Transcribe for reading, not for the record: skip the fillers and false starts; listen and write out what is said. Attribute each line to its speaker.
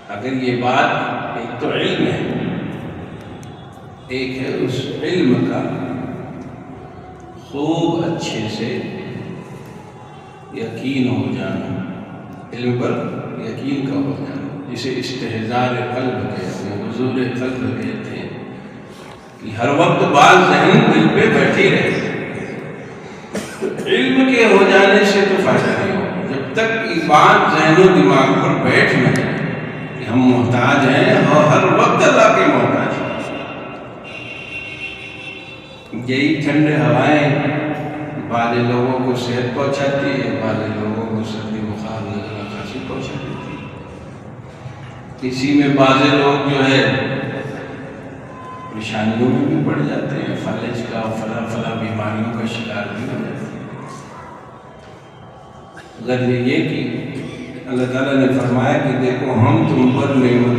Speaker 1: اگر یہ بات ایک تو علم ہے، ایک ہے اس علم کا خوب اچھے سے یقین ہو جانا، علم پر یقین کا ہو جانا، جسے استحضار قلب کہتے ہیں، حضور قلب کہتے ہیں، کہ ہر وقت بات ذہن دل پہ بیٹھی رہے۔ علم کے ہو جانے سے تو فائدہ نہیں ہو جب تک یہ بات ذہن و دماغ پر بیٹھ نہ جائے کہ ہم محتاج ہیں اور ہر وقت اللہ کے محتاج ہیں۔ یہی ٹھنڈ ہوائیں بعض لوگوں کو صحت پہنچاتی ہے، بعض لوگوں کو سردی بخار نزلہ کھانسی پہنچا دیتی ہے۔ اسی میں بعض لوگ جو ہے پریشانیوں میں بھی پڑ جاتے ہیں، فالج کا فلاں بیماریوں کا شکار بھی ہو جاتے ہیں۔ غرض یہ کہ اللہ تعالیٰ نے فرمایا کہ دیکھو ہم تم پر نعمت